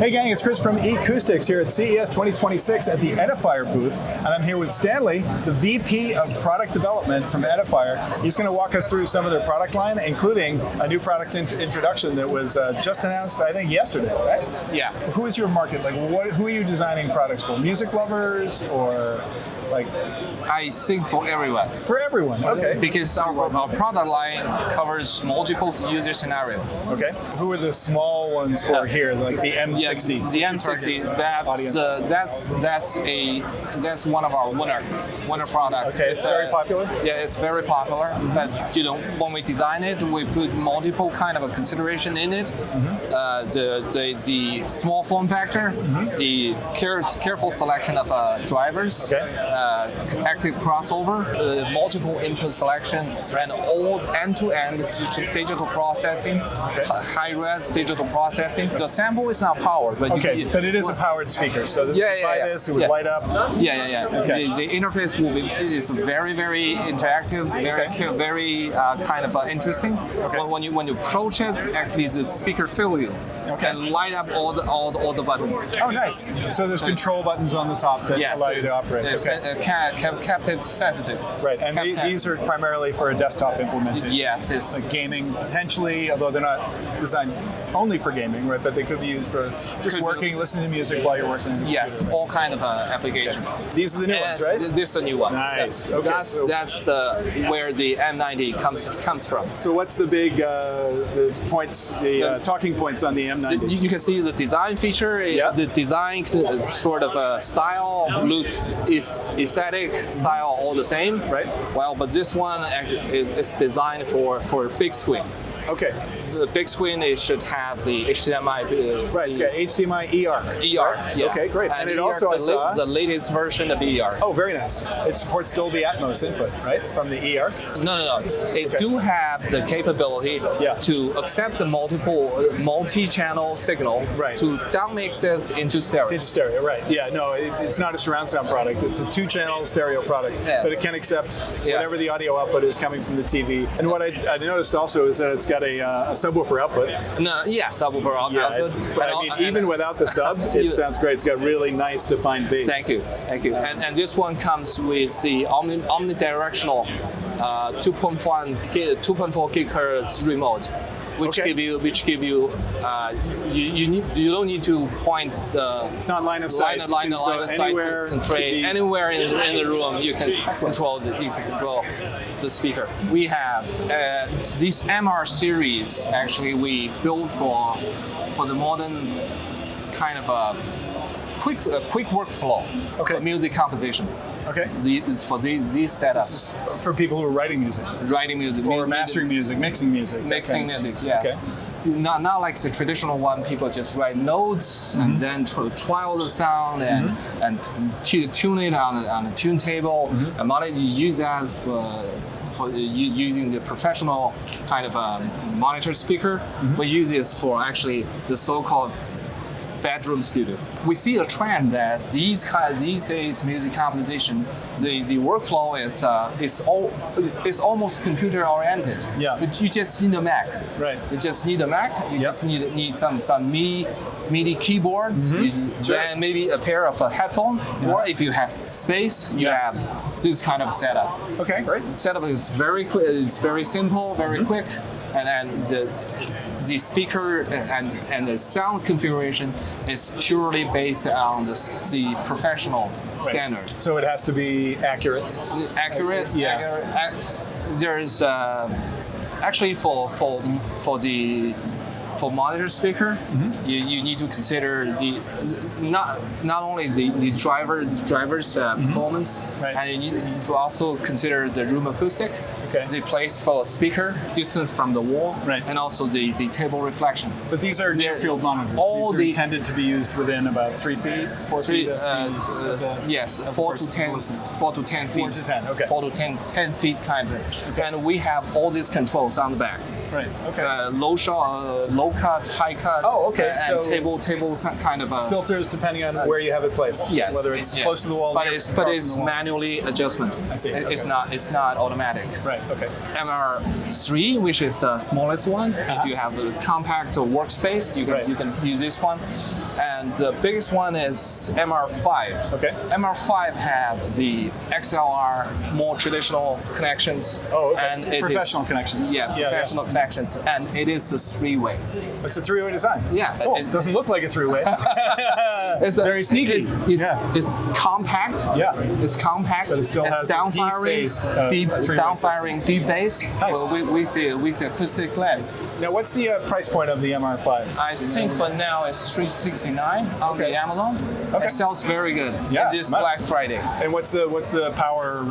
Hey gang, it's Chris from Ecoustics here at CES 2026 at the Edifier booth, and I'm here with Stanley, the VP of Product Development from Edifier. He's going to walk us through some of their product line, including a new product introduction that was just announced, I think, yesterday, right? Yeah. Who is your market? Like, who are you designing products for? Music lovers or like? I think for everyone. For everyone, okay. Because our product line covers multiple user scenarios. Okay. Who are the small ones for here, like the M60? Yeah, the M60. That's one of our winner products. Okay, it's very popular. Yeah, it's very popular. But when we design it, we put multiple kind of a consideration in it. The small form factor, the careful selection of drivers, active crossover, multiple input selection, and all end-to-end digital processing, high-res digital processing. The sample is not powered, but but it is a powered speaker. So if you buy this, it would light up. Okay. The interface is very, very interactive, very kind of interesting. Okay. When you approach it, actually the speaker fills you. And light up all the buttons. Oh, nice. So there's control buttons on the top that allow you to operate. Captive sensitive. Right, and these are primarily for a desktop implementation. Yes, it's like gaming potentially, although they're not designed only for gaming, right? But they could be used for just working, listening to music while you're working. Yes, all kind of applications. Okay. These are the new ones, right? This is a new one. Nice. Okay. That's where the M90 comes from. So what's the big the points, the talking points on the M90? You can see the design feature. The design sort of style, look, is aesthetic style all the same. Right. Well, but this one is designed for big screen. Okay. The big screen, it should have the HDMI. Right, it's got HDMI ER. Yeah. Okay, great. And it ER also, I saw the latest version of ER. Oh, very nice. It supports Dolby Atmos input, right, from the ER? No. It do have the capability to accept the multi-channel signal to downmix it into stereo. Into stereo, right. Yeah, no, it's not a surround sound product. It's a 2-channel stereo product, but it can accept whatever the audio output is coming from the TV. And what I noticed also is that it's got a subwoofer output. Subwoofer output. But I mean, even without the sub, it sounds great. It's got really nice defined bass. Thank you. And this one comes with the omnidirectional 2.4 gigahertz remote, which give you you don't need to point the. It's not line of sight. Line of sight anywhere in the room. You can control the speaker. We have this MR series. Actually, we built for the modern kind of a quick workflow for music composition. Okay. For these setups. This is for people who are writing music. Or mastering music, mixing music. Mixing music, yes. Okay. Not like the traditional one, people just write notes and then trial the sound and tune it on a tune table. And you use that for using the professional kind of monitor speaker. We use this for actually the so-called bedroom studio. We see a trend that these days music composition, the workflow is almost computer oriented. Yeah. But you just need a Mac. Right. You just need a Mac. You just need some MIDI keyboards. Then maybe a pair of headphones. Or if you have space, you have this kind of setup. Okay, great. The setup is very quick. It's very simple, very quick, and the speaker and the sound configuration is purely based on the professional standard. So it has to be accurate. Accurate. There's actually for monitor speaker, you need to consider not only the driver's performance, and you need to also consider the room acoustic, the place for speaker, distance from the wall, and also the table reflection. But these are near-field monitors. These are intended to be used within about 3 feet, 4 feet. Yes, 4 to 10 feet. 4 to 10, okay. 4 to 10 feet kind of. And we have all these controls on the back. Right. Okay. Low cut, high cut. Oh, okay. And table kind of filters depending on where you have it placed. Yes. Whether it's close to the wall. But it's manually adjustment. I see. Okay. It's not automatic. Right. Okay. MR3, which is the smallest one. If you have a compact workspace, you can use this one. And the biggest one is MR5. Okay. MR5 have the XLR, more traditional connections. Oh, okay. And it Professional is, connections. Yeah, professional connections. And it is a three-way. It's a three-way design. Yeah. Oh, it doesn't look like a three-way. It's very sneaky. It's compact. Yeah. It's compact. But it still has deep downfiring, deep bass. Nice. Well, with the acoustic lens. Now, what's the price point of the MR5? I think for now it's $369 on the Amazon. Okay. It sells very good. Yeah, This must. Black Friday. And what's the power,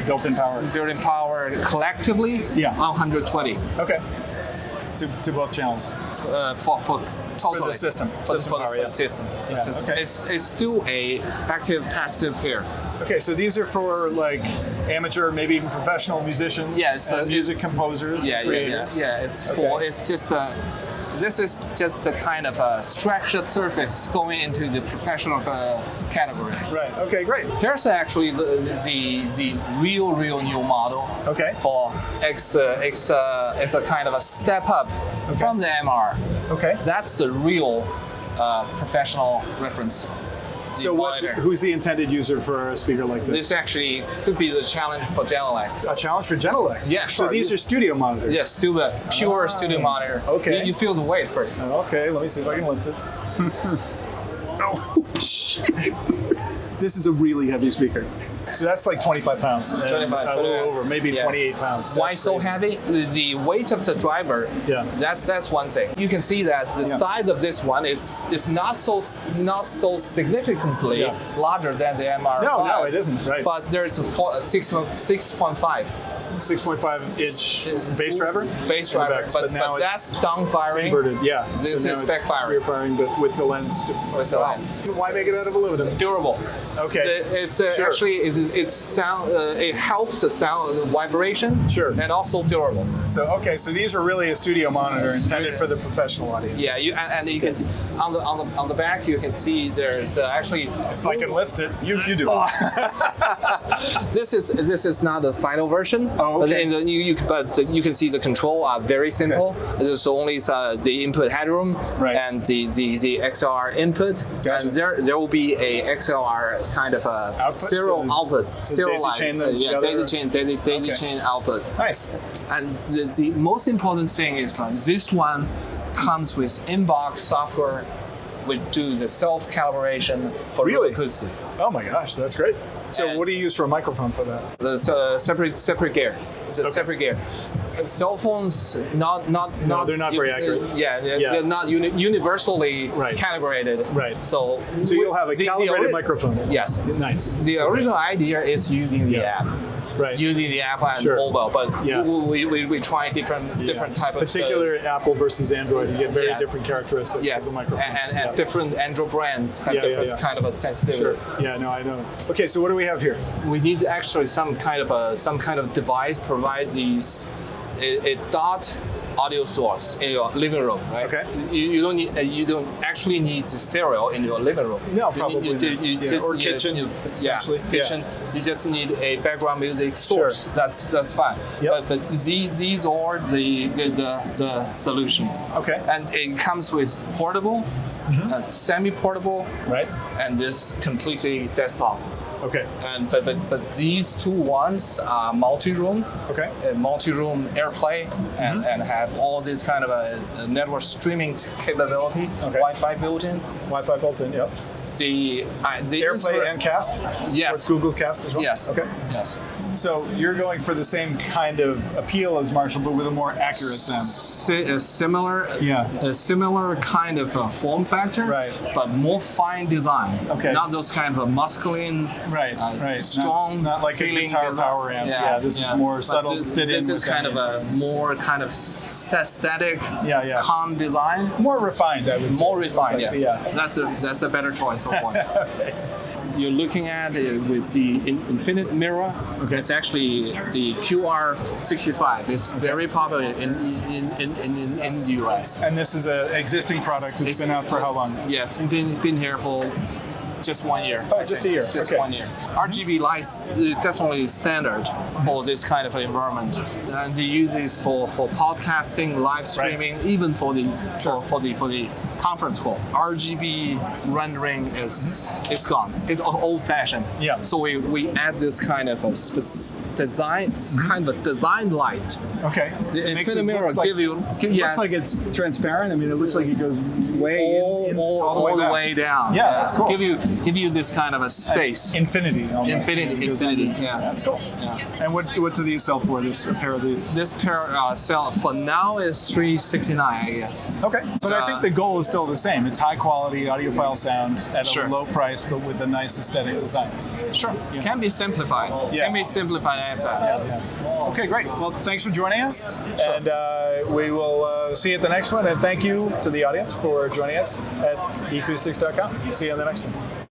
built-in power? Building power collectively, Yeah. 120 Okay. To both channels. for totally For the system. For System the power, yeah. system. The Yeah, system. okay. It's still a active passive pair. Okay, so these are for like amateur, maybe even professional musicians. Yeah, so and music it's- composers. Yeah. It's for. Okay. It's just a. This is just a kind of a structured surface going into the professional category. Right. Okay. Great. Here's actually the real new model. Okay. For X, it's a kind of a step up from the MR. Okay. That's the real professional reference. So who's the intended user for a speaker like this? This actually could be the challenge for Genelec. A challenge for Genelec? Yeah, So sure. these are studio monitors? Yes, pure studio monitor. Okay. You feel the weight first. Okay, let me see if I can lift it. Oh, shit. This is a really heavy speaker. So that's like 25 pounds. 25, a little over, maybe yeah. 28 pounds. That's Why so crazy. heavy? The weight of the driver. Yeah. That's one thing. You can see that the size of this one is not so significantly Yeah. larger than the MR5. No, it isn't. Right. But there's a 6.5 6.5 inch bass driver? bass driver, Correct. but now that's down firing. inverted. Yeah. This So is now back it's firing. rear firing, but with the lens. With the lens. Why make it out of aluminum? Durable. Okay. It's Sure. actually it's sound. It helps the sound vibration. Sure. And also durable. So so these are really a studio monitor intended for the professional audience. Yeah, and you can on the back you can see there's actually. If I can lift it, you do it. This is not the final version. Oh, okay. But you can see the control are very simple. There's only the input headroom Right. and the XLR input, Gotcha. and there will be a XLR kind of a Output serial to- output, to serial daisy line. chain them Yeah, together? daisy Okay. chain output. Nice. And the most important thing is this one comes with inbox software, which do the self calibration for Really? acoustics. Oh my gosh, that's great. So And- what do you use for a microphone for that? The separate gear. It's a separate gear. Cell phones not they're not very accurate. They're not universally Right. calibrated. Right. So you'll have a calibrated ori- microphone. Yes. Nice. The original idea is using the app. Right. Using the app and Sure. mobile, but Yeah. we try different type of particular Apple versus Android, you get very Yeah. different characteristics yes, of the microphone. and Yeah. different Android brands have different kind of a sensitivity. Sure. Yeah, no, I know. Okay, so what do we have here? We need actually some kind of device provides these a dot audio source in your living room, right? Okay. You don't actually need the stereo in your living room. No, probably not. Yeah, or kitchen, essentially. Kitchen. You just need a background music source. Sure. That's fine. Yep. But these are the solution. Okay. And it comes with portable, and semi-portable, Right? and this completely desktop. Okay. And but these two ones are multi-room, Okay. multi-room AirPlay, and have all this kind of a network streaming capability, Okay. Wi-Fi built-in. Wi-Fi built-in, yep. The AirPlay and Cast? Yes. With Google Cast as well? Yes. Okay. Yes. So you're going for the same kind of appeal as Marshall, but with a more accurate sound. A similar, Yeah. a similar kind of form factor, Right. but more fine design. Okay. Not those kind of masculine, Right, right. strong, Not like a feeling guitar design. power amp. Yeah, this is more But subtle, fit in This is with kind any of a more kind of aesthetic, Yeah. calm design. More refined, I would say. More refined, It's yes. like- That's a better choice of one. You're looking at it with the infinite mirror. Okay. It's actually the QR65. It's very popular in the US. And this is an existing product. It's been out for how long? Yes, been here for Just 1 year. Oh, just a year. Just Okay. 1 year. RGB lights is definitely standard for this kind of environment, and they use this for podcasting, live streaming, even for the for the conference call. RGB rendering is gone. It's old-fashioned. Yeah. So we add this kind of a design, kind of a design light. Okay. The It makes infinite it mirror look like- give you It looks like it's transparent. I mean, it looks like it goes way all the way down. Yeah, that's cool. Give you this kind of a space. Infinity. Almost. Infinity. Yeah. That's cool. Yeah. And what do these sell for? A pair of these? This pair sell for now is $369, I guess. Okay. But I think the goal is still the same. It's high quality audiophile sound at Sure. a low price, but with a nice aesthetic design. Sure. Can be simplified. Yeah. Can be simplified as that. Yeah. Okay, great. Well, thanks for joining us. Sure. And we will see you at the next one. And thank you to the audience for joining us at ecoustics.com. See you on the next one.